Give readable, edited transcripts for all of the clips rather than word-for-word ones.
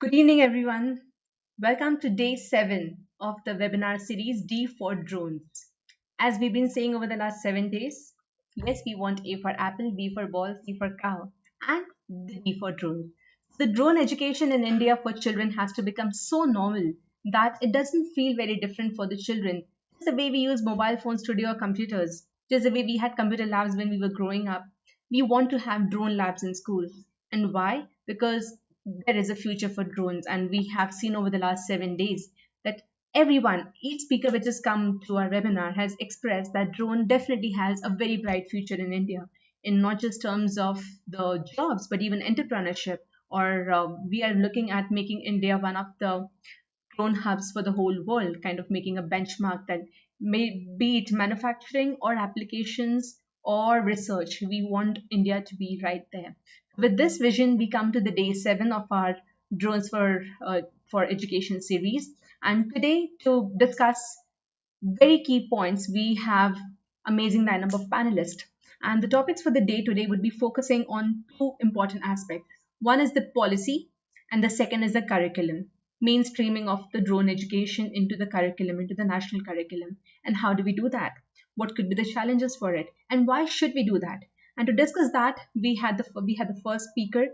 Good evening, everyone. Welcome to day 7 of the webinar series D for Drones. As we've been saying over the last 7 days, yes, we want A for apple, B for ball, C for cow, and D for drone. The drone education in India for children has to become so normal that it doesn't feel very different for the children. Just the way we use mobile phones today or computers, just the way we had computer labs when we were growing up, we want to have drone labs in schools. And why? Because there is a future for drones, and we have seen over the last 7 days that everyone, each speaker which has come to our webinar has expressed that drone definitely has a very bright future in India, in not just terms of the jobs but even entrepreneurship. Or we are looking at making India one of the drone hubs for the whole world, kind of making a benchmark that may be it manufacturing or applications or research. We want India to be right there. With this vision, we come to the day 7 of our drones for education series. And today, to discuss very key points, we have amazing lineup of panelists. And the topics for the day today would be focusing on two important aspects. One is the policy, and the second is the curriculum, mainstreaming of the drone education into the curriculum, into the national curriculum. And how do we do that? What could be the challenges for it? And why should we do that? And to discuss that, we had the first speaker,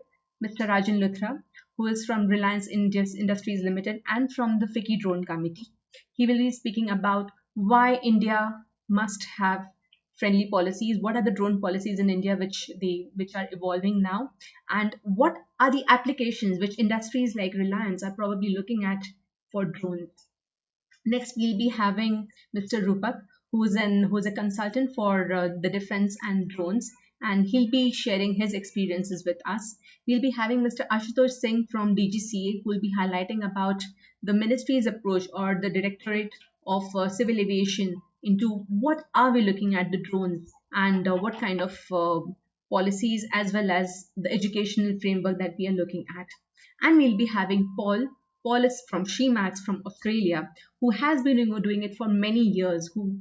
Mr. Rajan Luthra, who is from Reliance Industries Limited and from the FICCI Drone Committee. He will be speaking about why India must have friendly policies, what are the drone policies in India which are evolving now, and what are the applications which industries like Reliance are probably looking at for drones. Next, we'll be having Mr. Rupak, who's a consultant for the defense and drones, and he'll be sharing his experiences with us. We'll be having Mr. Ashutosh Singh from DGCA, who will be highlighting about the ministry's approach or the Directorate of Civil Aviation into what are we looking at the drones and what kind of policies as well as the educational framework that we are looking at. And we'll be having Paul. Paul is from SheMax from Australia, who has been doing it for many years. Who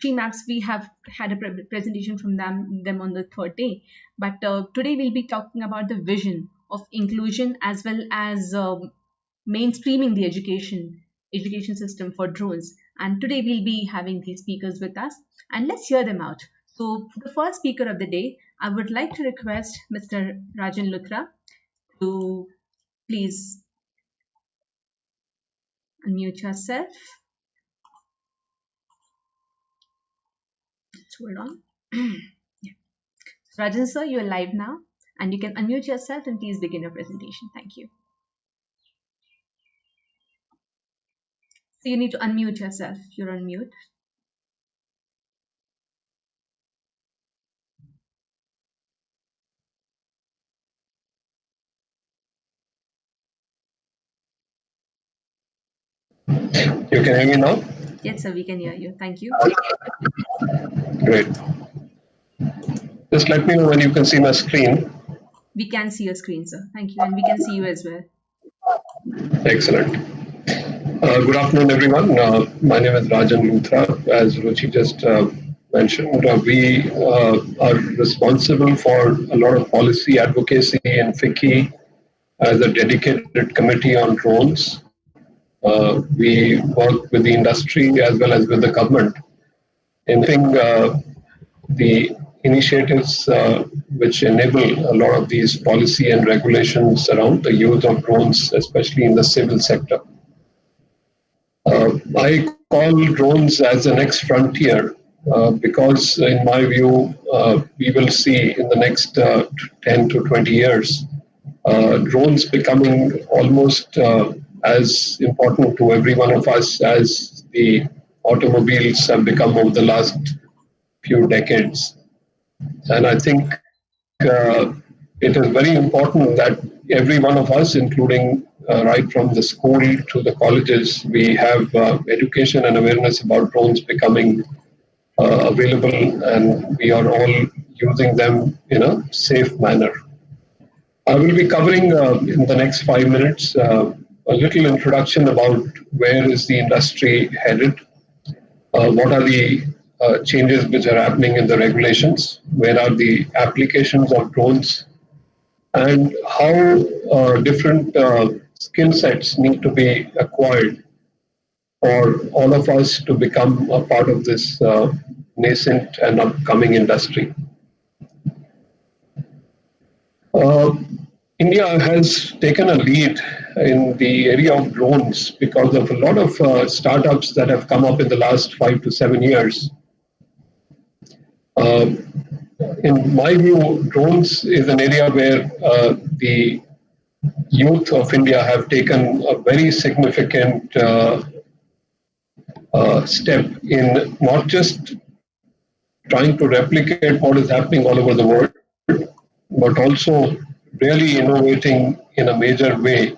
SheMax, we have had a presentation from them on the third day. But today we'll be talking about the vision of inclusion as well as mainstreaming the education system for drones. And today we'll be having these speakers with us, and let's hear them out. So for the first speaker of the day, I would like to request Mr. Rajan Luthra to please unmute yourself. Just hold on. Yeah. Rajan sir, you're live now, and you can unmute yourself and please begin your presentation. Thank you. So you need to unmute yourself. You're on mute. You can hear me now? Yes, sir, we can hear you. Thank you. Great. Just let me know when you can see my screen. We can see your screen, sir. Thank you. And we can see you as well. Excellent. Good afternoon, everyone. My name is Rajan Luthra. As Ruchi just mentioned, we are responsible for a lot of policy advocacy in FICCI as a dedicated committee on drones. We work with the industry as well as with the government in the initiatives which enable a lot of these policy and regulations around the use of drones, especially in the civil sector. I call drones as the next frontier because, in my view, we will see in the next 10 to 20 years drones becoming almost as important to every one of us as the automobiles have become over the last few decades. And I think it is very important that every one of us, including right from the school to the colleges, we have education and awareness about drones becoming available, and we are all using them in a safe manner. I will be covering in the next 5 minutes a little introduction about where is the industry headed, what are the changes which are happening in the regulations, where are the applications of drones, and how different skill sets need to be acquired for all of us to become a part of this nascent and upcoming industry. Uh, India has taken a lead in the area of drones because of a lot of startups that have come up in the last 5 to 7 years. Uh, in my view, drones is an area where the youth of India have taken a very significant step in not just trying to replicate what is happening all over the world, but also really innovating in a major way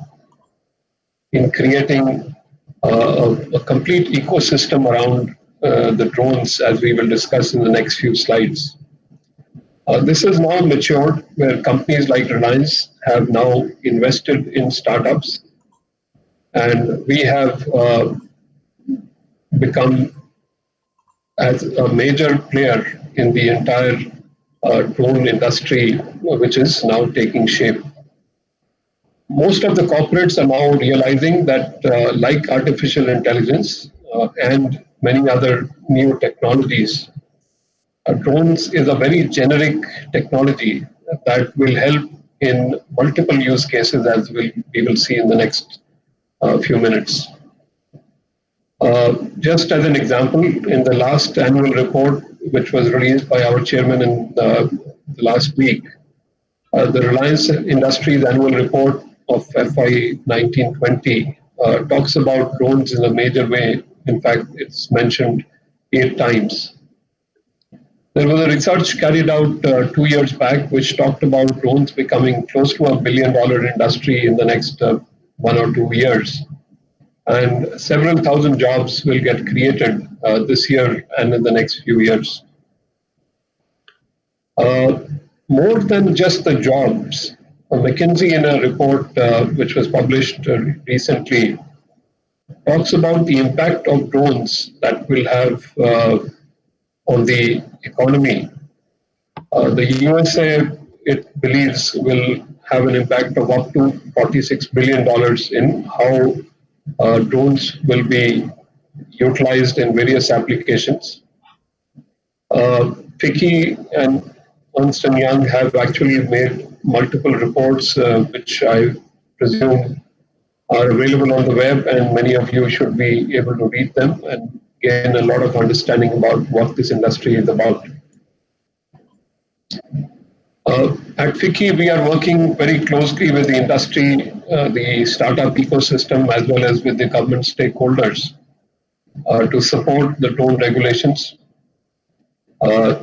in creating a complete ecosystem around the drones, as we will discuss in the next few slides. This is now matured, where companies like Reliance have now invested in startups, and we have become as a major player in the entire drone industry, which is now taking shape. Most of the corporates are now realizing that, like artificial intelligence and many other new technologies, drones is a very generic technology that will help in multiple use cases, as we will see in the next few minutes. Just as an example, in the last annual report, which was released by our chairman in the last week, the Reliance Industries annual report of FY 1920 talks about drones in a major way. In fact, it's mentioned 8 times. There was a research carried out 2 years back which talked about drones becoming close to $1 billion industry in the next 1 or 2 years. And several thousand jobs will get created this year and in the next few years. More than just the jobs, McKinsey, in a report which was published recently, talks about the impact of drones that will have on the economy. The USA, it believes, will have an impact of up to $46 billion in how drones will be utilized in various applications. FICCI and Ernst & Young have actually made multiple reports, which I presume are available on the web, and many of you should be able to read them and gain a lot of understanding about what this industry is about. At FICCI, we are working very closely with the industry, the startup ecosystem, as well as with the government stakeholders to support the drone regulations.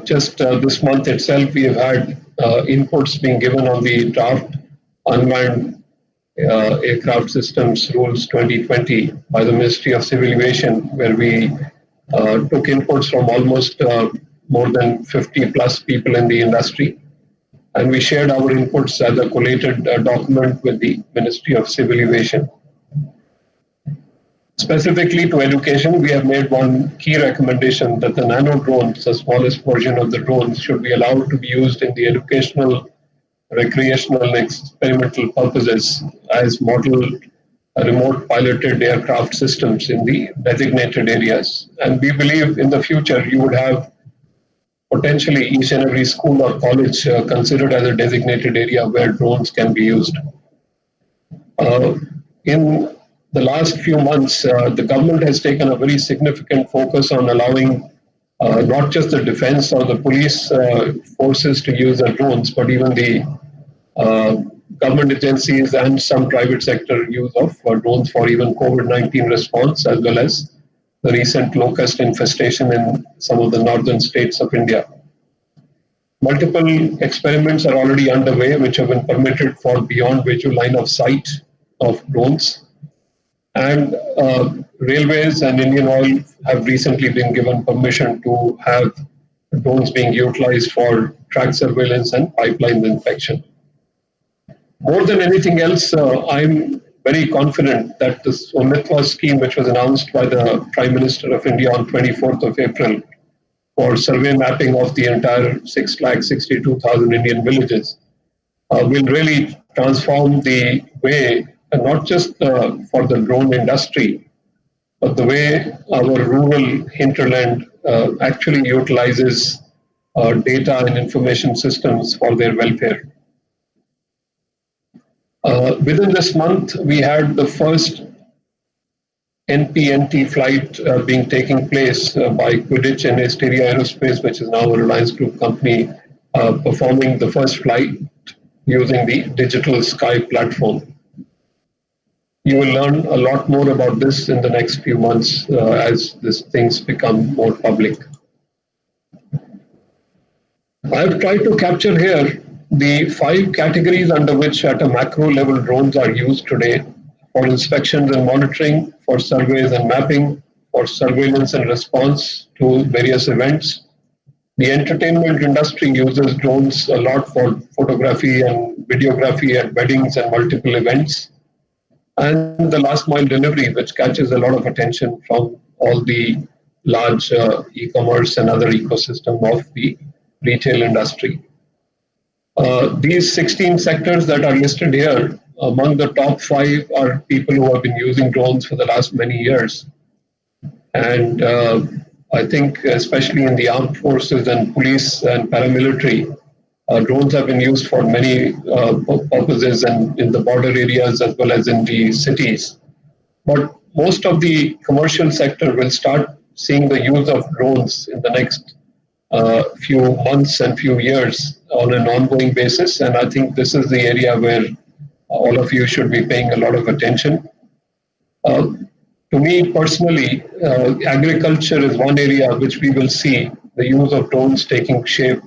Just this month itself, we have had inputs being given on the draft unmanned aircraft systems rules 2020 by the Ministry of Civil Aviation, where we took inputs from almost more than 50 plus people in the industry. And we shared our inputs as a collated document with the Ministry of Civil Aviation. Specifically to education, we have made one key recommendation that the nano drones, the smallest version of the drones, should be allowed to be used in the educational, recreational, and experimental purposes as model remote piloted aircraft systems in the designated areas. And we believe in the future you would have potentially each and every school or college considered as a designated area where drones can be used. In the last few months, the government has taken a very significant focus on allowing not just the defense or the police forces to use the drones, but even the government agencies and some private sector use of drones for even COVID-19 response, as well as the recent locust infestation in some of the northern states of India. Multiple experiments are already underway, which have been permitted for beyond visual line of sight of drones. And railways and Indian Oil have recently been given permission to have drones being utilized for track surveillance and pipeline inspection. More than anything else, I'm very confident that this Umitwa scheme, which was announced by the Prime Minister of India on 24th of April for survey mapping of the entire 6,62,000 Indian villages, will really transform the way not just for the drone industry, but the way our rural hinterland actually utilizes data and information systems for their welfare. Within this month, we had the first NPNT flight being taking place by Quidditch and Asteria Aerospace, which is now a Reliance Group company, performing the first flight using the digital sky platform. You will learn a lot more about this in the next few months as these things become more public. I've tried to capture here the 5 categories under which at a macro level drones are used today: for inspections and monitoring, for surveys and mapping, for surveillance and response to various events. The entertainment industry uses drones a lot for photography and videography at weddings and multiple events. And the last mile delivery, which catches a lot of attention from all the large e-commerce and other ecosystem of the retail industry. These 16 sectors that are listed here, among the top 5 are people who have been using drones for the last many years. And I think especially in the armed forces and police and paramilitary, drones have been used for many purposes and in the border areas as well as in the cities. But most of the commercial sector will start seeing the use of drones in the next few months and few years on an ongoing basis. And I think this is the area where all of you should be paying a lot of attention. To me personally, agriculture is one area which we will see the use of drones taking shape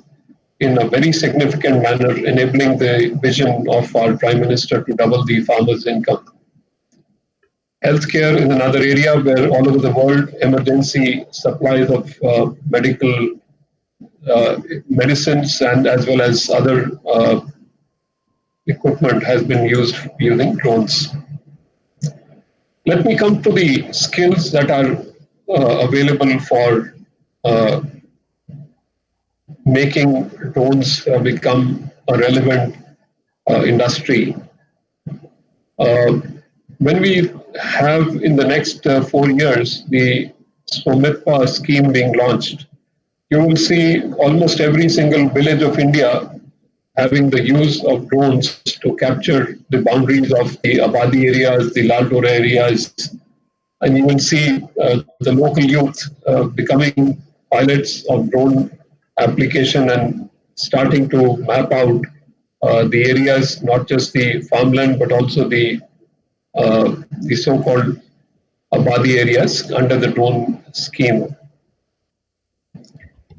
in a very significant manner, enabling the vision of our Prime Minister to double the farmers' income. Healthcare is another area where all over the world emergency supplies of medical medicines and as well as other equipment has been used using drones. Let me come to the skills that are available for making drones become a relevant industry. When we have in the next 4 years the Swamitpa scheme being launched, you will see almost every single village of India having the use of drones to capture the boundaries of the Abadi areas, the Lardora areas, and you will see the local youth becoming pilots of drone application and starting to map out the areas, not just the farmland, but also the so-called Abadi areas under the drone scheme.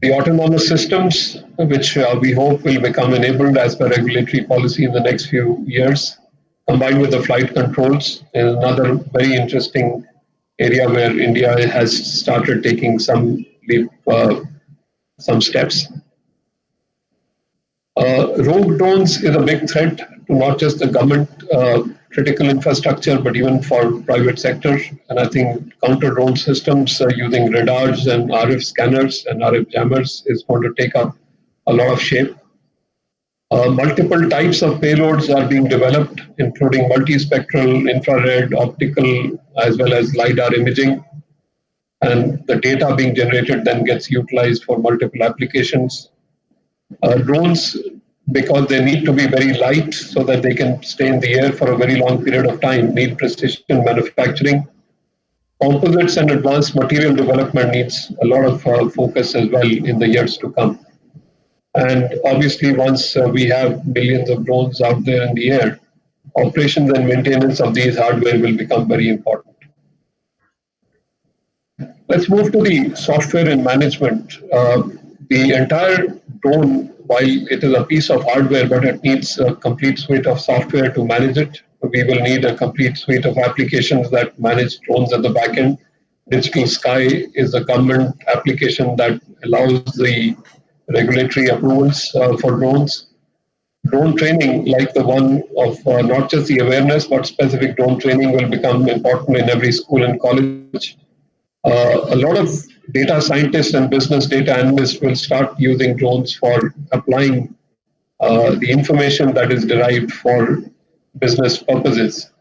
The autonomous systems, which we hope will become enabled as per regulatory policy in the next few years, combined with the flight controls, is another very interesting area where India has started taking some steps. Rogue drones is a big threat to not just the government critical infrastructure, but even for private sector. And I think counter drone systems using radars and RF scanners and RF jammers is going to take up a lot of shape. Multiple types of payloads are being developed, including multispectral, infrared, optical, as well as LiDAR imaging. And the data being generated then gets utilized for multiple applications. Drones, because they need to be very light so that they can stay in the air for a very long period of time, need precision manufacturing. Composites and advanced material development needs a lot of focus as well in the years to come. And obviously, once we have millions of drones out there in the air, operations and maintenance of these hardware will become very important. Let's move to the software and management. The entire drone, while it is a piece of hardware, but it needs a complete suite of software to manage it. We will need a complete suite of applications that manage drones at the back end. Digital Sky is a government application that allows the regulatory approvals for drones. Drone training, like the one of not just the awareness, but specific drone training will become important in every school and college. A lot of data scientists and business data analysts will start using drones for applying the information that is derived for business purposes.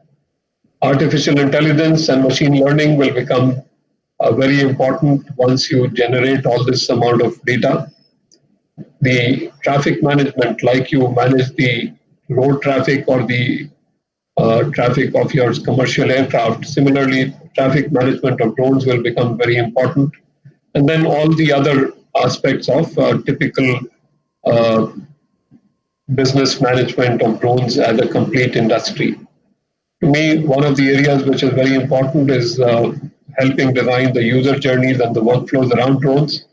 Artificial intelligence and machine learning will become very important once you generate all this amount of data. The traffic management, like you manage the road traffic or the traffic of your commercial aircraft, similarly, traffic management of drones will become very important. And then all the other aspects of typical uh, business management of drones as a complete industry. To me, one of the areas which is very important is helping design the user journeys and the workflows around drones,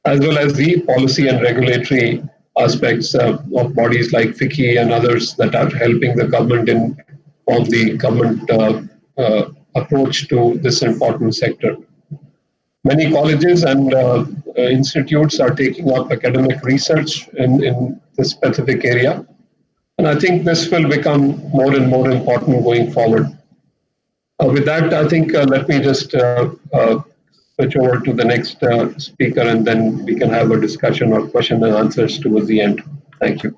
as well as the policy and regulatory aspects of bodies like FICCI and others that are helping the government in on the government approach to this important sector. Many colleges and institutes are taking up academic research in this specific area, and I think this will become more and more important going forward. With that, I think let me just switch over to the next speaker, and then we can have a discussion or question and answers towards the end. Thank you.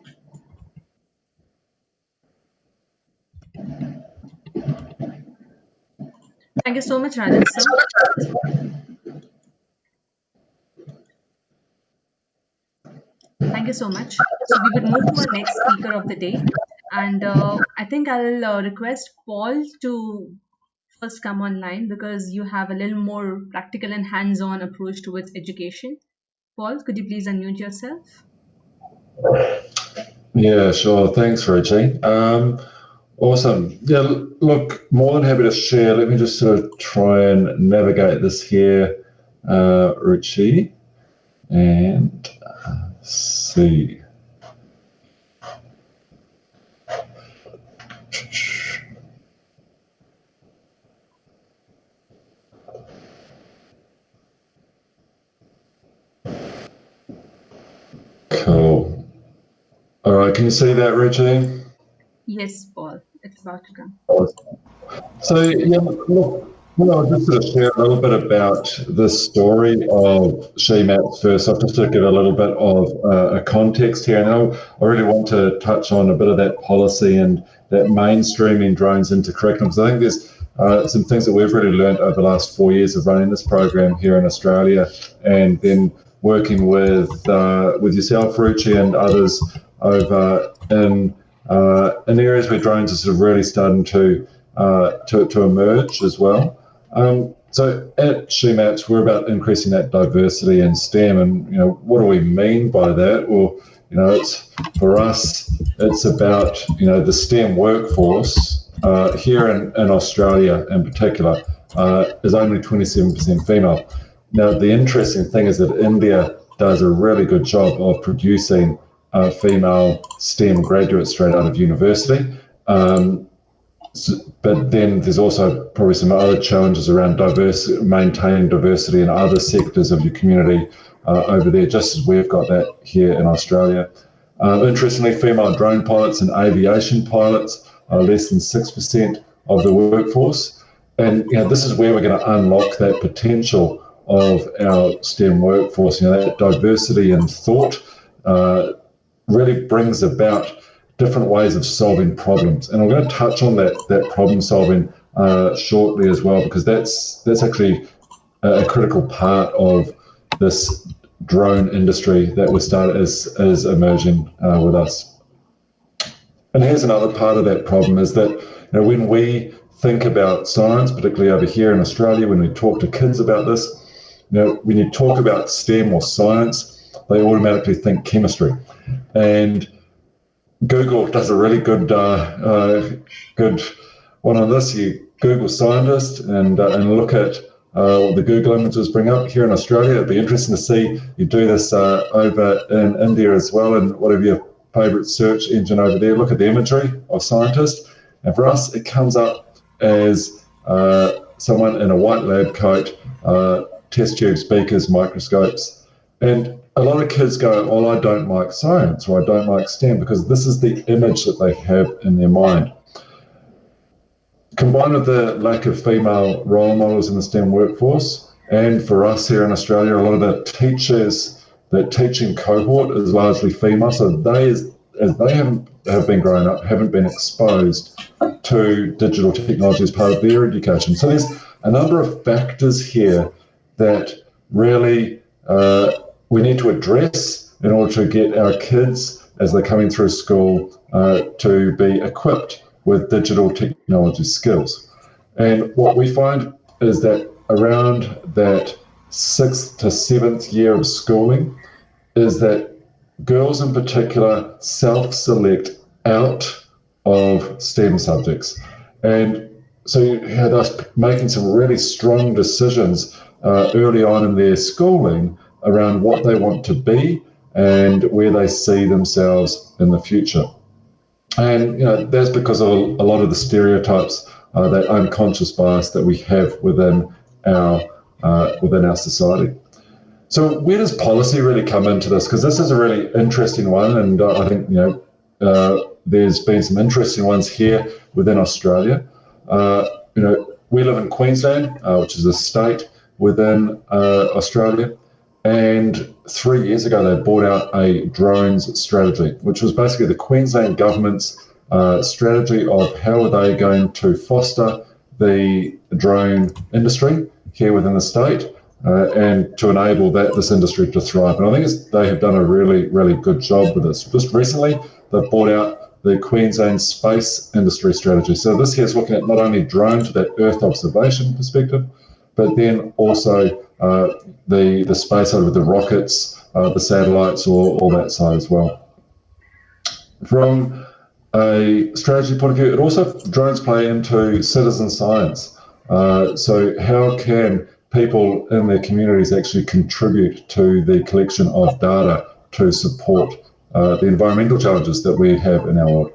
Thank you so much, Rajan sir. Thank you so much. So we would move to our next speaker of the day. And I think I'll request Paul to first come online because you have a little more practical and hands-on approach towards education. Paul, could you please unmute yourself? Yeah, sure. Thanks, Richie. Awesome. Yeah, look, more than happy to share. Let me just sort of try and navigate this here, Richie, and see. Cool. All right, can you see that, Richie? Yes, Paul, it's about to come. So, yeah, look, I'll just sort of share a little bit about the story of SheMaps first. I'll just sort of give a little bit of a context here, and I really want to touch on a bit of that policy and that mainstreaming drones into curriculum. So I think there's some things that we've really learned over the last 4 years of running this program here in Australia, and then working with yourself, Ruchi, and others over in areas where drones are sort of really starting to emerge as well. So at SheMaps, we're about increasing that diversity in STEM, and what do we mean by that? Well, it's for us, it's about the STEM workforce here in Australia in particular is only 27% female. Now, the interesting thing is that India does a really good job of producing female STEM graduates straight out of university. But then there's also probably some other challenges around maintaining diversity in other sectors of your community over there, just as we've got that here in Australia. Interestingly, female drone pilots and aviation pilots are less than 6% of the workforce. And this is where we're going to unlock that potential of our STEM workforce. That diversity in thought really brings about different ways of solving problems. And I'm going to touch on that problem solving shortly as well, because that's actually a critical part of this drone industry that we started is emerging with us. And here's another part of that problem is that when we think about science, particularly over here in Australia, when we talk to kids about this, when you talk about STEM or science, they automatically think chemistry. And Google does a really good one on this. You Google scientist and look at what the Google images bring up here in Australia. It'd be interesting to see you do this over in India as well, and whatever your favourite search engine over there. Look at the imagery of scientists, and for us, it comes up as someone in a white lab coat, test tube speakers, microscopes, and a lot of kids go, well, I don't like science or I don't like STEM, because this is the image that they have in their mind. Combined with the lack of female role models in the STEM workforce, and for us here in Australia, a lot of the teachers, the teaching cohort is largely female, so they as they have been growing up, haven't been exposed to digital technology as part of their education. So there's a number of factors here that really we need to address in order to get our kids, as they're coming through school, to be equipped with digital technology skills. And what we find is that around that 6th to 7th year of schooling is that girls in particular self-select out of STEM subjects. And so you had us making some really strong decisions early on in their schooling around what they want to be and where they see themselves in the future. And that's because of a lot of the stereotypes, that unconscious bias that we have within our society. So where does policy really come into this? Because this is a really interesting one, and I think there's been some interesting ones here within Australia. We live in Queensland, which is a state within Australia, and 3 years ago they brought out a drones strategy, which was basically the Queensland government's strategy of how are they going to foster the drone industry here within the state. And to enable this industry to thrive. And I think they have done a really, really good job with this. Just recently, they've brought out the Queensland Space Industry Strategy. So this here is looking at not only drones to that Earth observation perspective, but then also the space side with the rockets, the satellites, all that side as well. From a strategy point of view, drones play into citizen science. So how can people in their communities actually contribute to the collection of data to support the environmental challenges that we have in our world?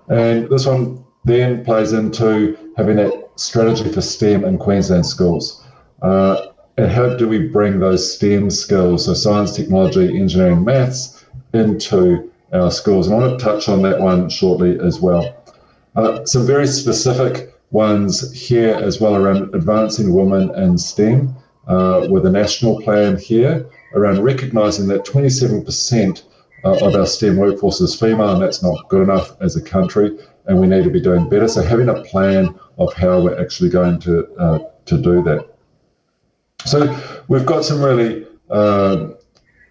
And this one then plays into having that strategy for STEM in Queensland schools. And how do we bring those STEM skills, so science, technology, engineering, maths, into our schools? And I want to touch on that one shortly as well. Some very specific ones here as well around advancing women in STEM, with a national plan here around recognising that 27% of our STEM workforce is female, and that's not good enough as a country, and we need to be doing better. So having a plan of how we're actually going to do that. So we've got some really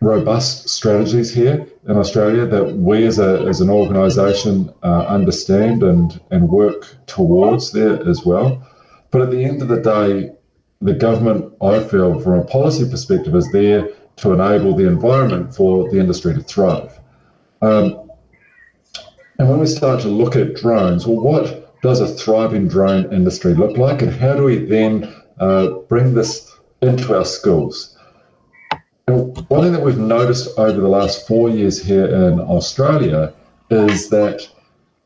robust strategies here in Australia that we as an organisation understand and work towards there as well. But at the end of the day, the government, I feel, from a policy perspective, is there to enable the environment for the industry to thrive. And when we start to look at drones, well, what does a thriving drone industry look like, and how do we then bring this into our schools? And one thing that we've noticed over the last 4 years here in Australia is that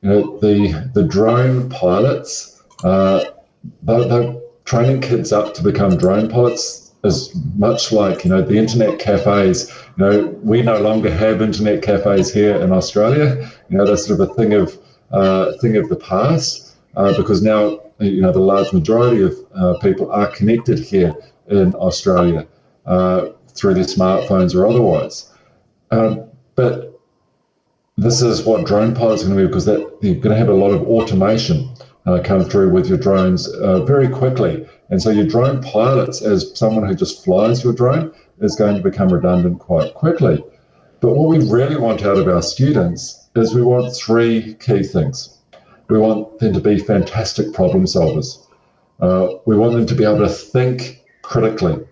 the drone pilots, they're training kids up to become drone pilots, is much like the internet cafes. We no longer have internet cafes here in Australia. That's sort of a thing of the past, because now the large majority of people are connected here in Australia through their smartphones or otherwise. But this is what drone pilots are going to be, because you're going to have a lot of automation come through with your drones very quickly. And so your drone pilots, as someone who just flies your drone, is going to become redundant quite quickly. But what we really want out of our students is we want three key things. We want them to be fantastic problem solvers. We want them to be able to think critically.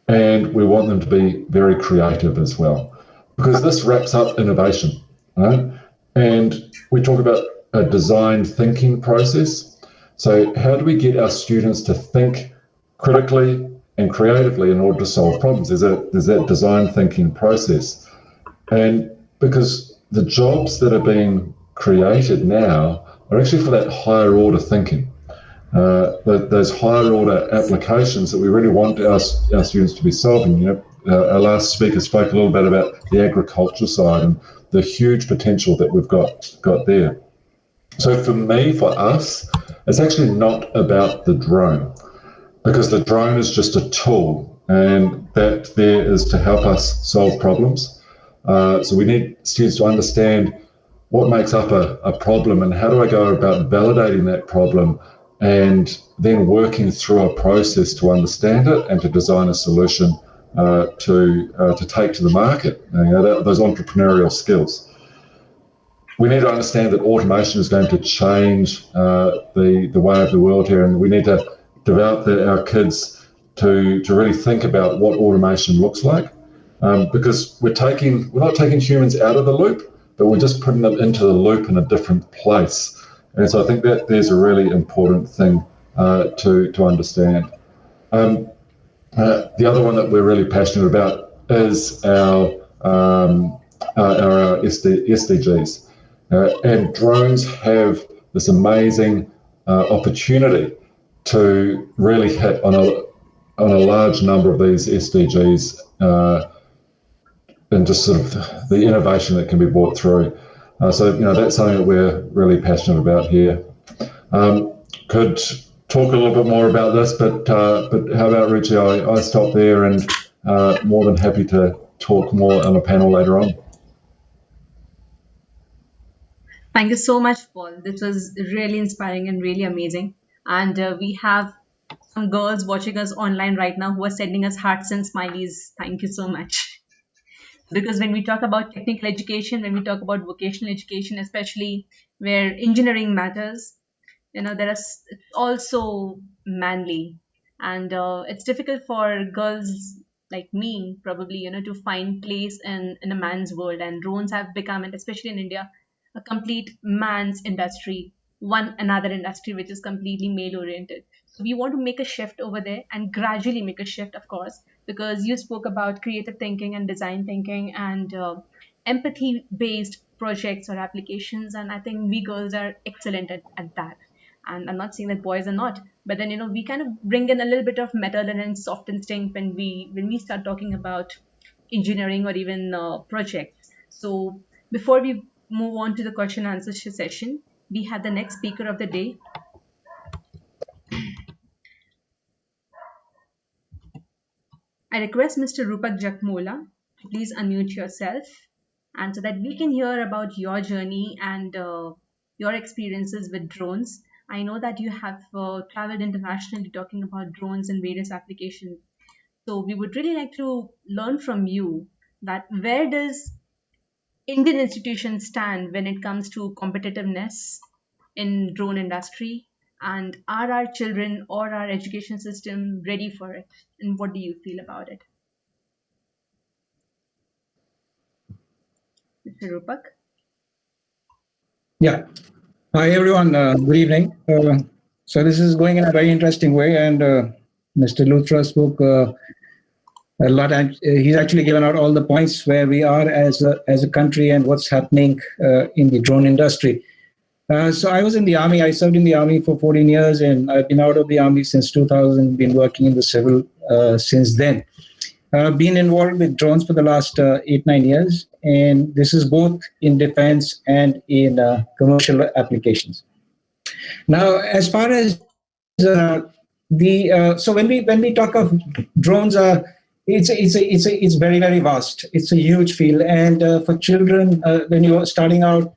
And we want them to be very creative as well, because this wraps up innovation, right? And we talk about a design thinking process. So how do we get our students to think critically and creatively in order to solve problems? There's that design thinking process. And because the jobs that are being created now are actually for that higher order thinking. Those higher order applications that we really want our students to be solving. Our last speaker spoke a little bit about the agriculture side and the huge potential that we've got there. So for me, for us, it's actually not about the drone, because the drone is just a tool, and that there is to help us solve problems. So we need students to understand what makes up a problem and how do I go about validating that problem and then working through a process to understand it and to design a solution to take to the market. Those entrepreneurial skills. We need to understand that automation is going to change the way of the world here, and we need to develop our kids to really think about what automation looks like, because we're not taking humans out of the loop, but we're just putting them into the loop in a different place. And so I think that there's a really important thing to understand. The other one that we're really passionate about is our SDGs. And drones have this amazing opportunity to really hit on a large number of these SDGs and just sort of the innovation that can be brought through. So that's something that we're really passionate about here. Could talk a little bit more about this, but how about Richie? I stop there and more than happy to talk more on a panel later on. Thank you so much, Paul. This was really inspiring and really amazing. And we have some girls watching us online right now who are sending us hearts and smileys. Thank you so much. Because when we talk about technical education, when we talk about vocational education, especially where engineering matters, it's also manly, and it's difficult for girls like me probably to find place in a man's world, and drones have become, and especially in India, a complete man's industry, one another industry which is completely male oriented. So we want to make a shift over there and gradually make a shift, of course, because you spoke about creative thinking and design thinking and empathy based projects or applications, and I think we girls are excellent at that. And I'm not saying that boys are not, but then we kind of bring in a little bit of metal and soft instinct when we start talking about engineering or even projects. So before we move on to the question and answer session, we have the next speaker of the day. I request Mr. Rupak Jakmola to please unmute yourself, and so that we can hear about your journey and your experiences with drones. I know that you have traveled internationally talking about drones and various applications. So we would really like to learn from you that where does Indian institutions stand when it comes to competitiveness in drone industry, and are our children or our education system ready for it, and what do you feel about it? Mr. Rupak? Yeah. Hi, everyone. Good evening. So this is going in a very interesting way, and Mr. Luthra spoke a lot, and he's actually given out all the points where we are as a country and what's happening in the drone industry. So I was in the Army. I served in the Army for 14 years, and I've been out of the Army since 2000, been working in the civil since then. Been involved with drones for the last 8-9 years, and this is both in defense and in commercial applications. Now, as far as so when we talk of drones, it's very, very vast. It's a huge field, and for children, when you're starting out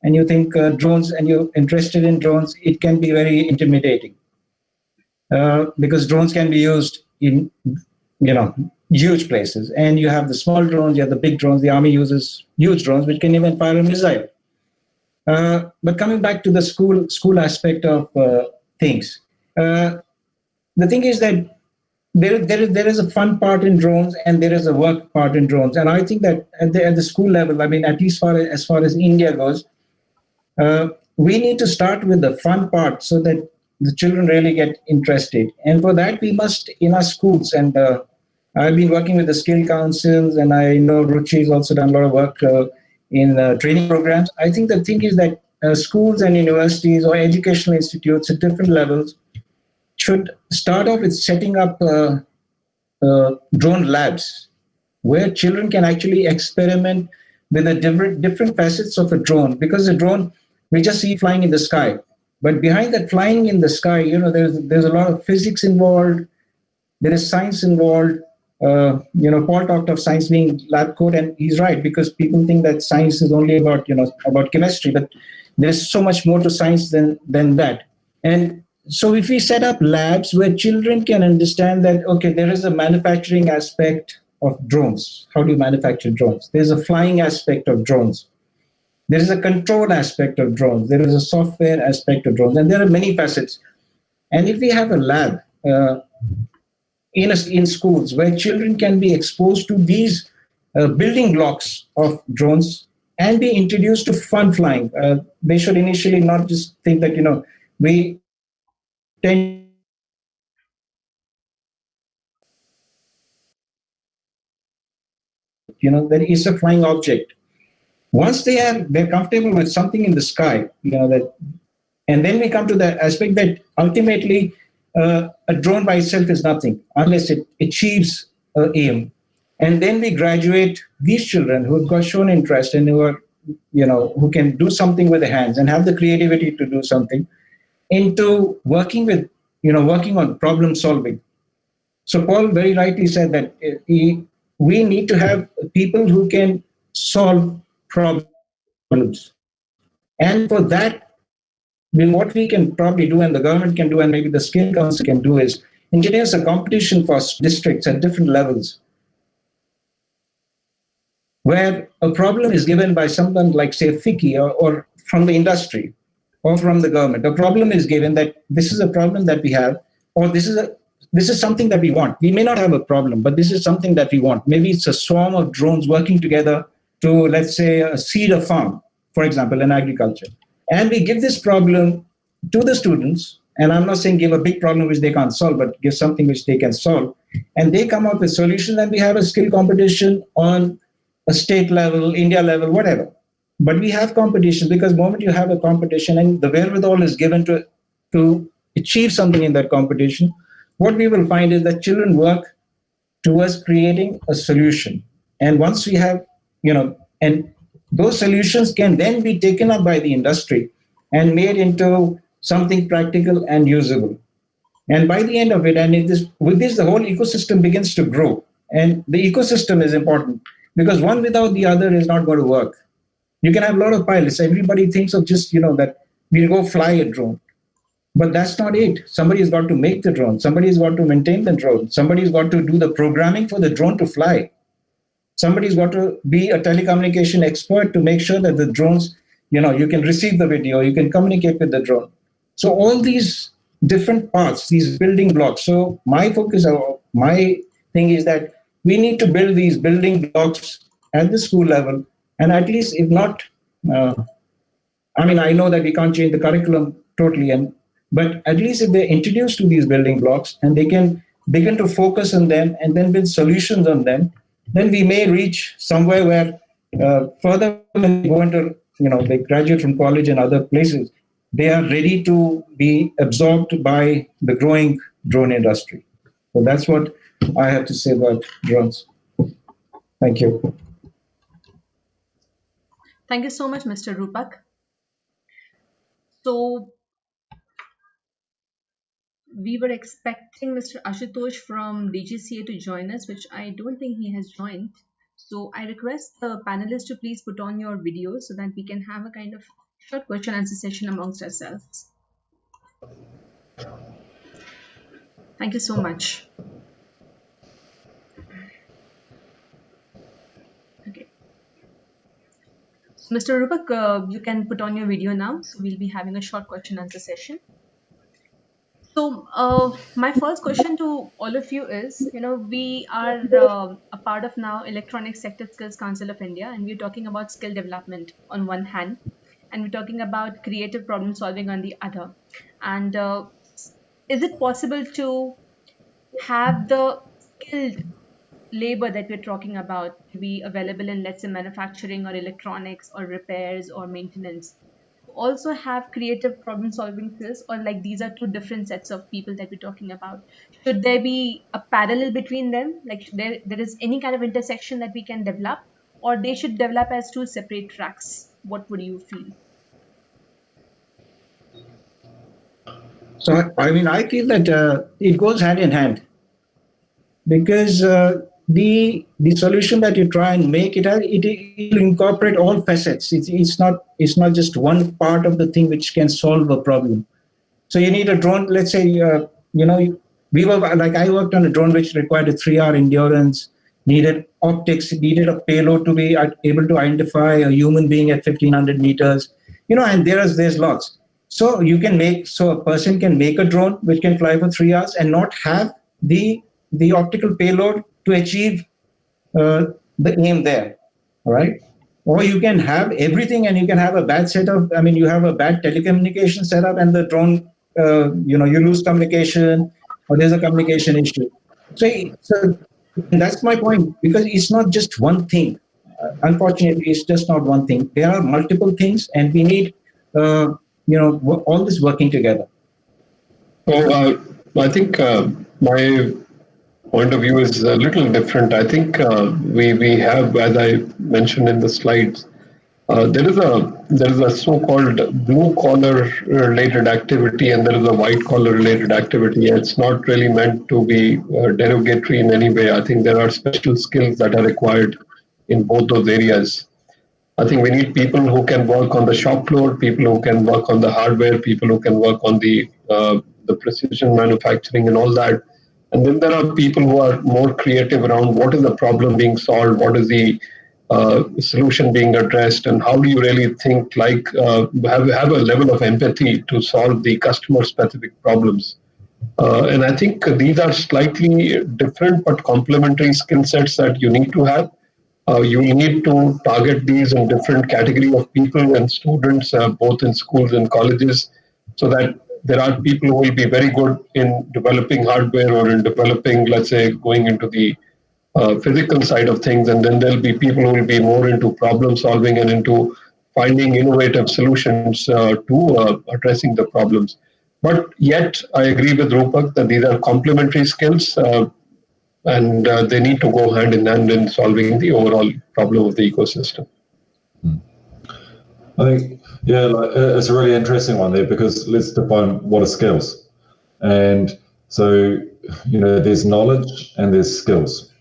and you think drones and you're interested in drones, it can be very intimidating because drones can be used in huge places, and you have the small drones, you have the big drones. The Army uses huge drones which can even fire a missile. But coming back to the school aspect of things, the thing is that there is a fun part in drones and there is a work part in drones, and I think that at the school level, I mean, at least as far as India goes, we need to start with the fun part so that the children really get interested, and for that we must in our schools. And I've been working with the skill councils, and I know Ruchi has also done a lot of work in training programs. I think the thing is that schools and universities or educational institutes at different levels should start off with setting up drone labs where children can actually experiment with the different facets of a drone, because a drone we just see flying in the sky, but behind that flying in the sky, there's a lot of physics involved, there is science involved, Paul talked of science being lab coat, and he's right, because people think that science is only about about chemistry, but there's so much more to science than that. And so if we set up labs where children can understand that, okay, there is a manufacturing aspect of drones. How do you manufacture drones? There's a flying aspect of drones. There is a control aspect of drones. There is a software aspect of drones, and there are many facets. And if we have a lab in schools where children can be exposed to these building blocks of drones and be introduced to fun flying, they should initially not just think that we tend that is a flying object. Once they're comfortable with something in the sky, that, and then we come to the aspect that ultimately a drone by itself is nothing unless it achieves aim. And then we graduate these children who have got shown interest and who are, who can do something with their hands and have the creativity to do something, into working on problem solving. So Paul very rightly said that we need to have people who can solve problems. And for that, what we can probably do, and the government can do, and maybe the skill council can do, is introduce a competition for districts at different levels, where a problem is given by someone like, say, FICCI or from the industry or from the government. A problem is given that this is a problem that we have, or this is something that we want. We may not have a problem, but this is something that we want. Maybe it's a swarm of drones working together to, let's say, seed a farm, for example, in agriculture. And we give this problem to the students, and I'm not saying give a big problem which they can't solve, but give something which they can solve. And they come up with solutions, and we have a skill competition on a state level, India level, whatever. But we have competition, because the moment you have a competition and the wherewithal is given to achieve something in that competition, what we will find is that children work towards creating a solution. And once we have, and those solutions can then be taken up by the industry and made into something practical and usable. And by the end of it, and with this, the whole ecosystem begins to grow. And the ecosystem is important, because one without the other is not going to work. You can have a lot of pilots. Everybody thinks of just, that we'll go fly a drone. But that's not it. Somebody's got to make the drone. Somebody's got to maintain the drone. Somebody's got to do the programming for the drone to fly. Somebody's got to be a telecommunication expert to make sure that the drones, you can receive the video, you can communicate with the drone. So all these different parts, these building blocks. So my focus, my thing is that we need to build these building blocks at the school level. And at least, if not, I know that we can't change the curriculum totally, but at least if they're introduced to these building blocks and they can begin to focus on them and then build solutions on them, then we may reach somewhere where further when they go into, they graduate from college and other places, they are ready to be absorbed by the growing drone industry. So that's what I have to say about drones. Thank you. Thank you so much, Mr. Rupak. So we were expecting Mr. Ashutosh from DGCA to join us, which I don't think he has joined. So I request the panelists to please put on your videos so that we can have a kind of short question answer session amongst ourselves. Thank you so much. Okay. So Mr. Rupak, you can put on your video now. So we'll be having a short question answer session. So my first question to all of you is, we are a part of now Electronic Sector Skills Council of India, and we're talking about skill development on one hand, and we're talking about creative problem solving on the other. And is it possible to have the skilled labor that we're talking about to be available in, let's say, manufacturing or electronics or repairs or maintenance, also have creative problem solving skills, or like these are two different sets of people that we're talking about? Should there be a parallel between them, like there is any kind of intersection that we can develop, or they should develop as two separate tracks? What would you feel? So I feel that it goes hand in hand. because the solution that you try and make it will incorporate all facets. It's not just one part of the thing which can solve a problem. So you need a drone. Let's say I worked on a drone which required a 3-hour endurance, needed optics, needed a payload to be able to identify a human being at 1,500 meters. And there's lots. So a person can make a drone which can fly for 3 hours and not have the optical payload to achieve the aim there, all right? Or you can have everything and you can have a bad setup. You have a bad telecommunication setup and the drone, you lose communication or there's a communication issue. So that's my point, because it's not just one thing. Unfortunately, it's just not one thing. There are multiple things, and we need, all this working together. So I think my point of view is a little different. I think we have, as I mentioned in the slides, there is a so-called blue-collar related activity and there is a white-collar related activity. It's not really meant to be derogatory in any way. I think there are special skills that are required in both those areas. I think we need people who can work on the shop floor, people who can work on the hardware, people who can work on the precision manufacturing and all that. And then there are people who are more creative around what is the problem being solved, what is the solution being addressed, and how do you really think have a level of empathy to solve the customer specific problems. And I think these are slightly different but complementary skill sets that you need to have. You need to target these in different category of people and students, both in schools and colleges, so that there are people who will be very good in developing hardware or in developing, let's say, going into the physical side of things, and then there'll be people who will be more into problem solving and into finding innovative solutions to addressing the problems. But yet, I agree with Rupak that these are complementary skills, and they need to go hand in hand in solving the overall problem of the ecosystem. I think, it's a really interesting one there, because let's define what are skills. And so, there's knowledge and there's skills.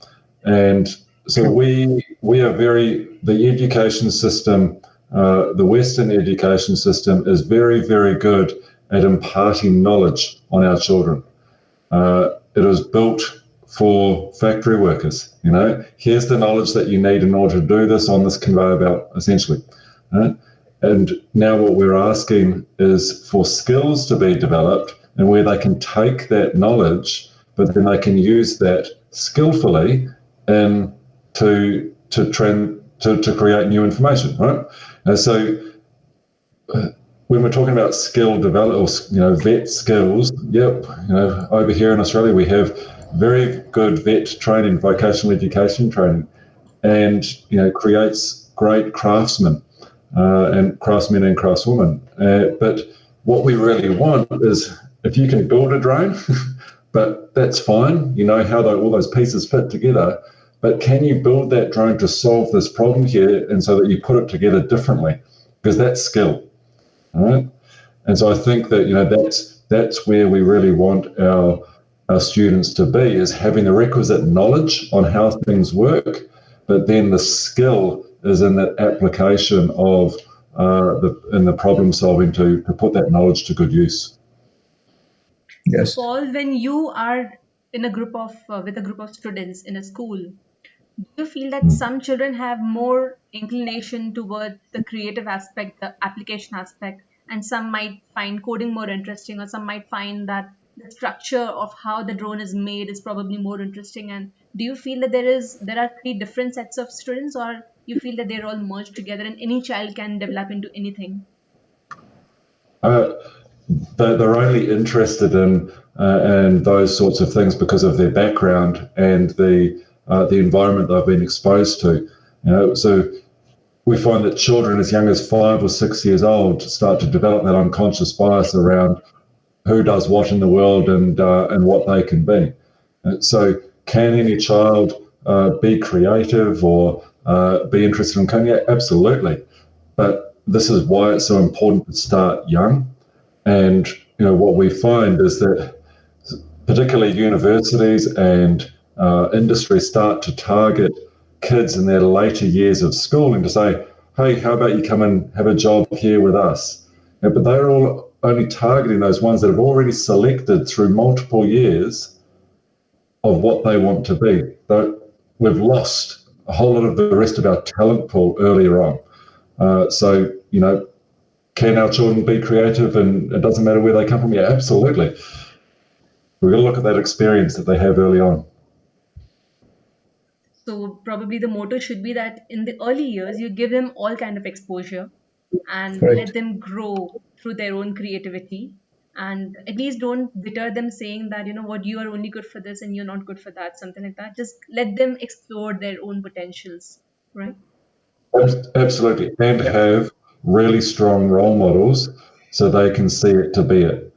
And so we are the education system, the Western education system is very, very good at imparting knowledge on our children. It is built for factory workers. Here's the knowledge that you need in order to do this on this conveyor belt, essentially. And now what we're asking is for skills to be developed, and where they can take that knowledge, but then they can use that skillfully to create new information, right? And so when we're talking about skill development, or vet skills, over here in Australia we have very good vet training, vocational education training, and creates great craftsmen and craftswomen. But what we really want is, if you can build a drone, but that's fine, how all those pieces fit together, but can you build that drone to solve this problem here, and so that you put it together differently, because that's skill, all right? And so I think that that's where we really want our students to be, is having the requisite knowledge on how things work, but then the skill is in that application of in the problem solving to put that knowledge to good use. Yes. Paul, when you are in a group of with a group of students in a school, do you feel that some children have more inclination towards the creative aspect, the application aspect, and some might find coding more interesting, or some might find that the structure of how the drone is made is probably more interesting? And do you feel that there are 3 different sets of students, or you feel that they're all merged together and any child can develop into anything? They're only interested in those sorts of things because of their background and the environment they've been exposed to. So we find that children as young as 5 or 6 years old start to develop that unconscious bias around who does what in the world and what they can be. So can any child be creative or be interested in coding? Yeah, absolutely. But this is why it's so important to start young. And what we find is that particularly universities and industries start to target kids in their later years of schooling to say, hey, how about you come and have a job here with us? But they're all only targeting those ones that have already selected through multiple years of what they want to be. We've lost a whole lot of the rest of our talent pool earlier on. So, can our children be creative and it doesn't matter where they come from? Yeah, absolutely. We've got to look at that experience that they have early on. So probably the motto should be that in the early years, you give them all kind of exposure and let Right. them grow through their own creativity. And at least don't deter them saying that, what, you are only good for this and you're not good for that, something like that. Just let them explore their own potentials, right? Absolutely. And have really strong role models so they can see it to be it.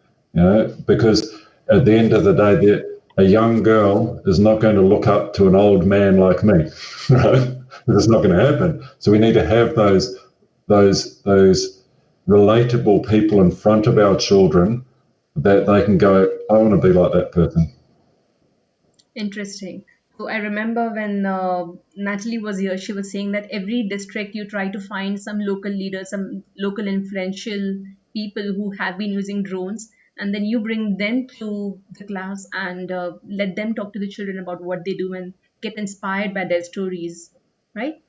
Because at the end of the day, a young girl is not going to look up to an old man like me, right? It's not going to happen. So we need to have those relatable people in front of our children that they can go, I want to be like that person. Interesting. So I remember when Natalie was here, she was saying that every district you try to find some local leaders, some local influential people who have been using drones, and then you bring them to the class and let them talk to the children about what they do and get inspired by their stories, right?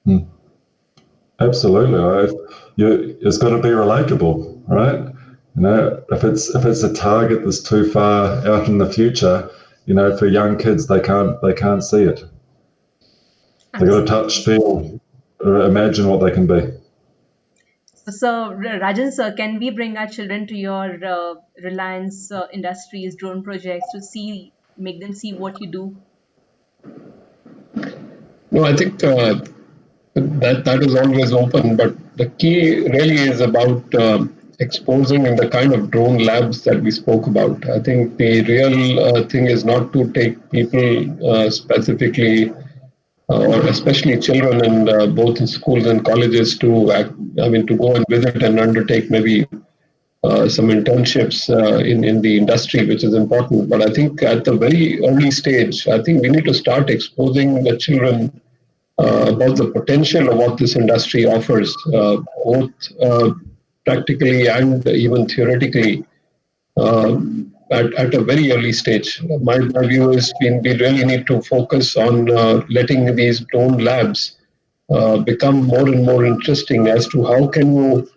Absolutely. It's got to be relatable, right? If it's a target that's too far out in the future, for young kids, they can't see it. They got to touch, Absolutely. feel, imagine what they can be. So, Rajan sir, can we bring our children to your Reliance Industries drone projects to make them see what you do? No, I think that is always open, but the key really is about exposing in the kind of drone labs that we spoke about. I think the real thing is not to take people specifically or especially children in both in schools and colleges to go and visit and undertake maybe some internships in the industry, which is important. But I think at the very early stage, I think we need to start exposing the children about the potential of what this industry offers, both practically and even theoretically, at a very early stage. My view is we really need to focus on letting these drone labs become more and more interesting as to how can you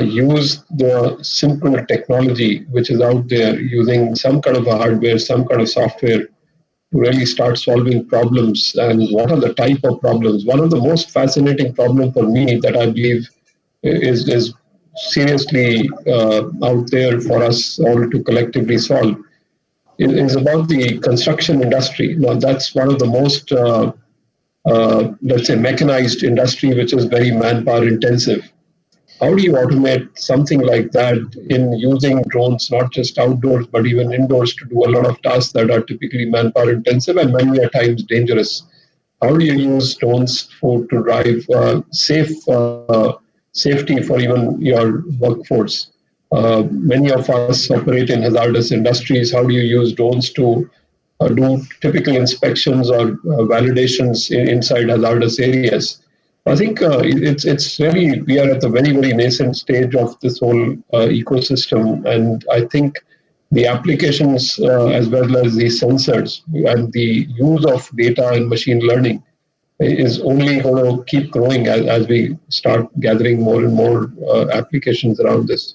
use the simple technology which is out there using some kind of a hardware, some kind of software to really start solving problems and what are the type of problems. One of the most fascinating problem for me that I believe is seriously out there for us all to collectively solve is about the construction industry. Now, that's one of the most, let's say, mechanized industry, which is very manpower intensive. How do you automate something like that in using drones, not just outdoors, but even indoors to do a lot of tasks that are typically manpower intensive and many a times dangerous? How do you use drones to drive safety for even your workforce? Many of us operate in hazardous industries. How do you use drones to do typical inspections or validations inside hazardous areas? I think it's really we are at the very nascent stage of this whole ecosystem, and I think the applications as well as the sensors and the use of data and machine learning is only going to keep growing as we start gathering more and more applications around this.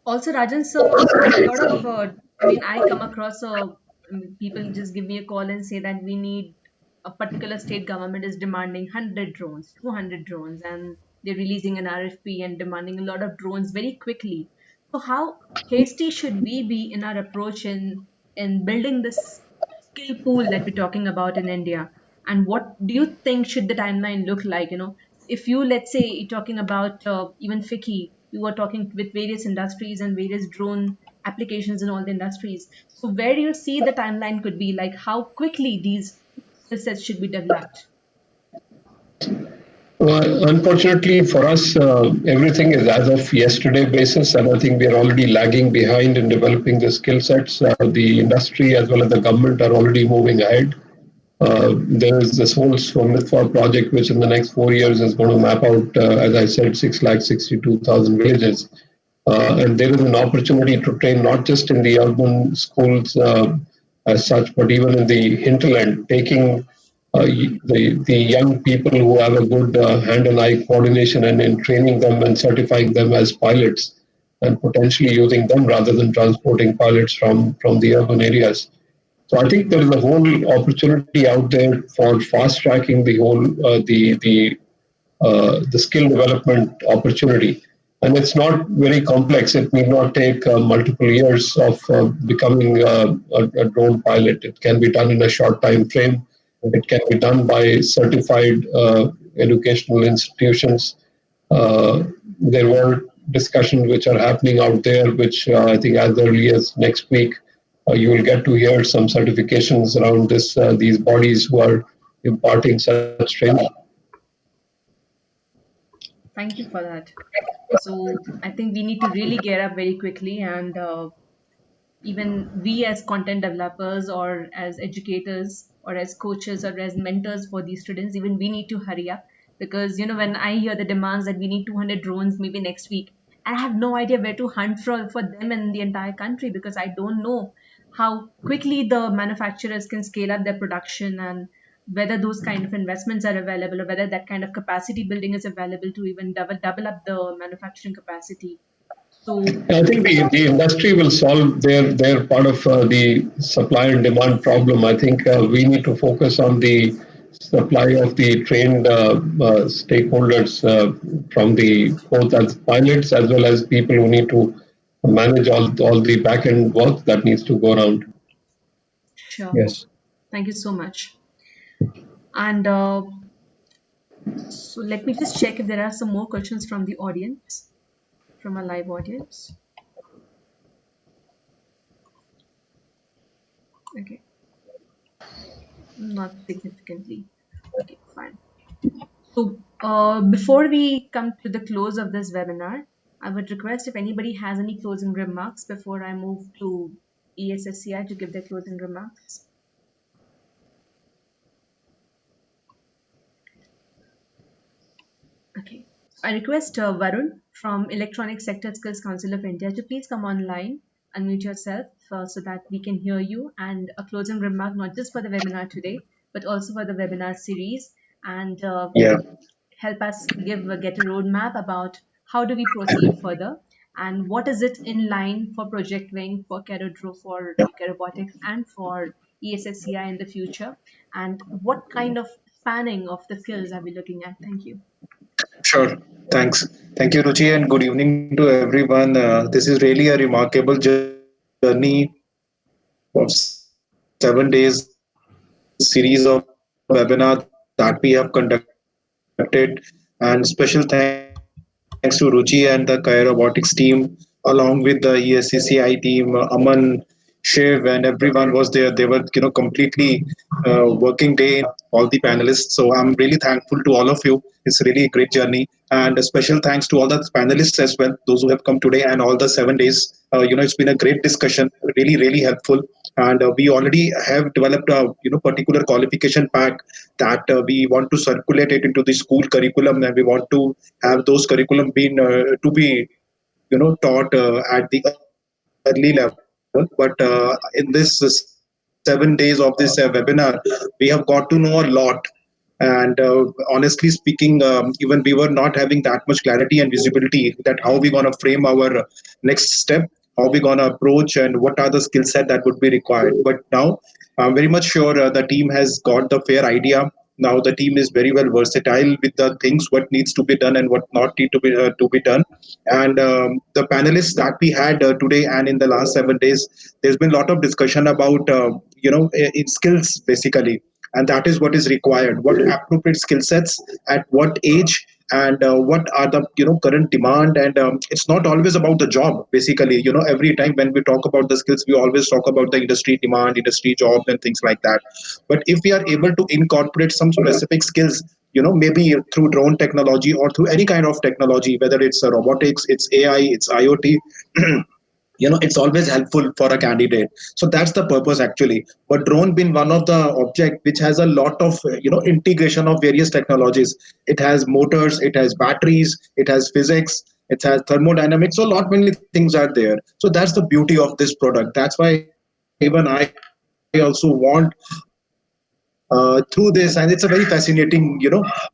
Also, Rajan, so a lot of, I come across people just give me a call and say that we need a particular state government is demanding 100 drones, 200 drones, and they're releasing an RFP and demanding a lot of drones very quickly. So, how hasty should we be in our approach in building this skill pool that we're talking about in India? And what do you think should the timeline look like? If you, let's say, you're talking about even FICCI, you were talking with various industries and various drone applications in all the industries. So where do you see the timeline could be? Like how quickly these skill sets should be developed? Well, unfortunately for us, everything is as of yesterday basis, and I think we are already lagging behind in developing the skill sets. The industry as well as the government are already moving ahead. There is this whole Swamit project, which in the next 4 years is going to map out, as I said, 6,62,000 villages. And there is an opportunity to train not just in the urban schools as such, but even in the hinterland, taking the young people who have a good hand and eye coordination and in training them and certifying them as pilots and potentially using them rather than transporting pilots from the urban areas. So I think there is a whole opportunity out there for fast tracking the whole the skill development opportunity. And it's not very complex. It need not take multiple years of becoming a drone pilot. It can be done in a short time frame. It can be done by certified educational institutions. There were discussions which are happening out there, which I think as early as next week, you will get to hear some certifications around this. These bodies who are imparting such training. Thank you for that. So I think we need to really gear up very quickly, and even we as content developers or as educators or as coaches or as mentors for these students, even we need to hurry up, because when I hear the demands that we need 200 drones maybe next week, I have no idea where to hunt for them in the entire country, because I don't know how quickly the manufacturers can scale up their production, and whether those kind of investments are available, or whether that kind of capacity building is available to even double up the manufacturing capacity. So I think the industry will solve their part of the supply and demand problem. I think we need to focus on the supply of the trained stakeholders from the both as pilots as well as people who need to manage all the back end work that needs to go around. sure. Yes. Thank you so much. And so let me just check if there are some more questions from the audience, from a live audience. Okay, not significantly. Okay, fine. So before we come to the close of this webinar, I would request if anybody has any closing remarks before I move to ESSCI to give their closing remarks. Okay. I request Varun from Electronic Sector Skills Council of India to please come online, unmute yourself so that we can hear you, and a closing remark not just for the webinar today, but also for the webinar series, and help us get a roadmap about how do we proceed further, and what is it in line for Project Wing, for Carodro, for UK Robotics, and for ESSCI in the future, and what kind of spanning of the skills are we looking at? Thank you. Sure. Thanks. Thank you, Ruchi, and good evening to everyone. This is really a remarkable journey of 7 days series of webinar that we have conducted. And special thanks to Ruchi and the Kaya Robotics team, along with the ESCCI team, Aman, Shiv, and everyone was there. They were, completely working day, all the panelists. So I'm really thankful to all of you. It's really a great journey. And a special thanks to all the panelists as well, those who have come today and all the 7 days. It's been a great discussion, really, really helpful. And we already have developed a particular qualification pack that we want to circulate it into the school curriculum, and we want to have those curriculum being to be taught at the early level. But in this 7 days of this webinar, we have got to know a lot. And honestly speaking, even we were not having that much clarity and visibility that how we're going to frame our next step, how we're going to approach, and what are the skill set that would be required. But now I'm very much sure the team has got the fair idea. Now the team is very well versatile with the things what needs to be done and what not need to be done. And the panelists that we had today and in the last 7 days, there's been a lot of discussion about skills basically, and that is what is required. What appropriate skill sets at what age, and what are the current demand. And it's not always about the job basically. Every time when we talk about the skills, we always talk about the industry demand, industry jobs, and things like that. But if we are able to incorporate some specific skills maybe through drone technology or through any kind of technology, whether it's robotics, it's AI, it's IoT. It's always helpful for a candidate. So that's the purpose actually. But drone being one of the object which has a lot of integration of various technologies. It has motors, it has batteries, it has physics, it has thermodynamics, so a lot many things are there. So that's the beauty of this product. That's why even I also want through this, and it's a very fascinating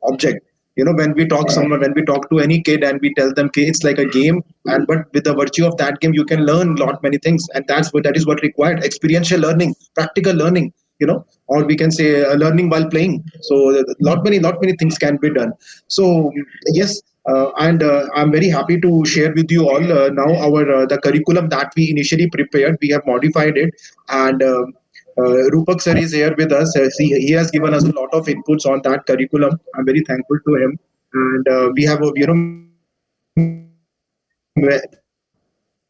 object. When we talk to any kid and we tell them, "Okay, it's like a game," and but with the virtue of that game, you can learn lot many things, and that is what required: experiential learning, practical learning. Or we can say learning while playing. So lot many things can be done. So yes, and I'm very happy to share with you all now our the curriculum that we initially prepared. We have modified it, and Rupak sir is here with us. He has given us a lot of inputs on that curriculum. I'm very thankful to him. And we have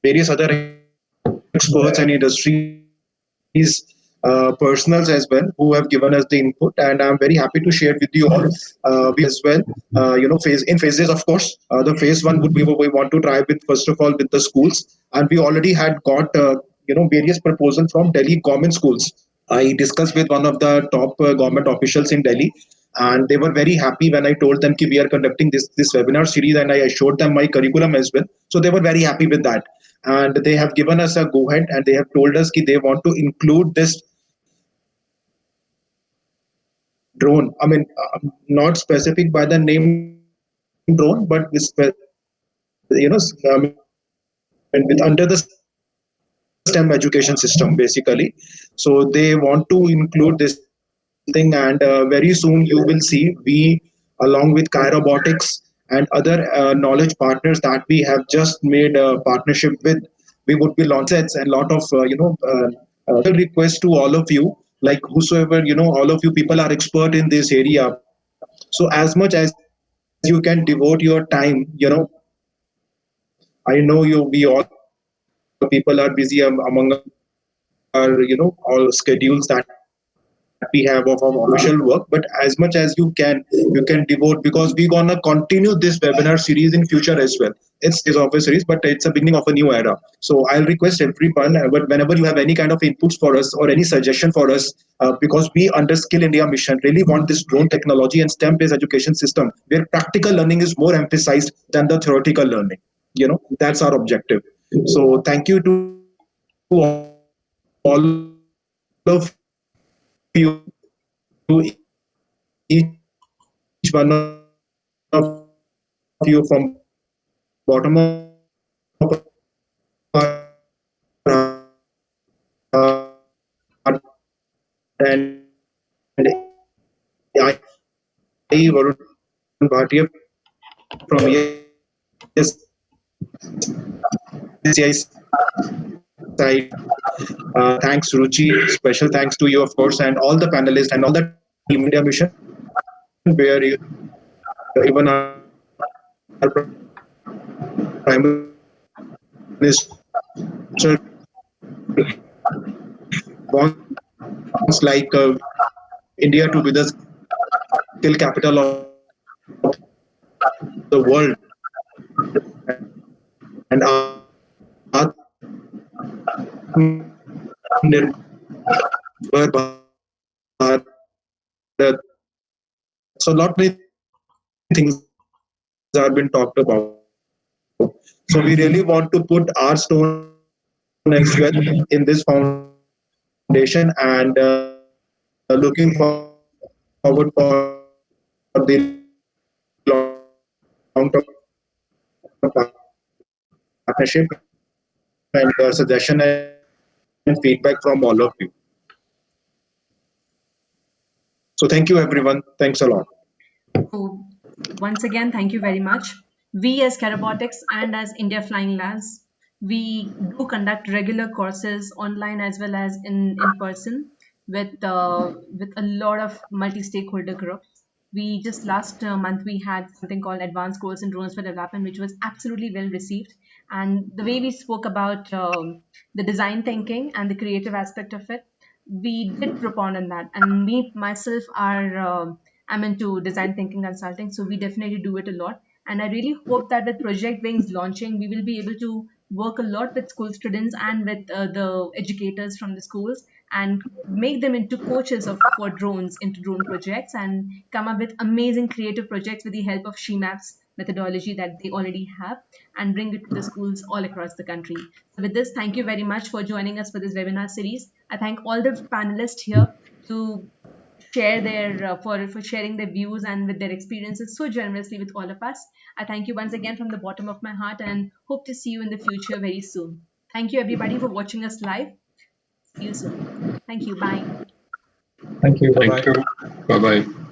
various other experts and industries personals as well who have given us the input, and I'm very happy to share with you all. We as well, phase in phases, of course. The phase one would be what we want to try with, first of all, with the schools, and we already had got various proposals from Delhi government schools. I discussed with one of the top government officials in Delhi, and they were very happy when I told them that we are conducting this webinar series, and I showed them my curriculum as well. So they were very happy with that, and they have given us a go ahead, and they have told us that they want to include this drone. I mean, not specific by the name drone, but with I mean, with under the STEM education system basically. So they want to include this thing, and very soon you will see we, along with Chirobotics and other knowledge partners that we have just made a partnership with, we would be launching sets and lot of request to all of you, like whosoever, all of you people are expert in this area. So as much as you can devote your time, I know we all people are busy among our all schedules that we have of our official work, but as much as you can devote, because we're gonna continue this webinar series in future as well. It's the phase of a series, but it's a beginning of a new era. So I'll request everyone, whenever you have any kind of inputs for us or any suggestion for us, because we under Skill India mission really want this drone technology and STEM based education system where practical learning is more emphasized than the theoretical learning. That's our objective. So thank you to all of you, each one of you from bottom of our heart, and I, Varun Bhatia from ESSCI side. Thanks, Ruchi. Special thanks to you, of course, and all the panelists and all the team India mission, where even our Prime Minister wants like India to be the skill capital of the world, and so lot many things are been talked about. So we really want to put our stone as well in this foundation, and looking forward for the long-term partnership and suggestion and feedback from all of you. So thank you, everyone. Thanks a lot. So, once again, thank you very much. We as Carabotics and as India Flying Labs, we do conduct regular courses online as well as in person with a lot of multi-stakeholder groups. We just last month we had something called Advanced Course in Drones for Development, which was absolutely well received. And the way we spoke about the design thinking and the creative aspect of it, we did propound on that. And me myself are I'm into design thinking consulting, so we definitely do it a lot. And I really hope that with Project Wings launching, we will be able to work a lot with school students and with the educators from the schools and make them into coaches for drones, into drone projects, and come up with amazing creative projects with the help of SheMaps methodology that they already have, and bring it to the schools all across the country. So with this, thank you very much for joining us for this webinar series. I thank all the panelists here to share their for sharing their views and with their experiences so generously with all of us. I thank you once again from the bottom of my heart and hope to see you in the future very soon. Thank you everybody for watching us live. See you soon. Thank you. Bye. Thank you. Thank Bye-bye. you. Bye bye.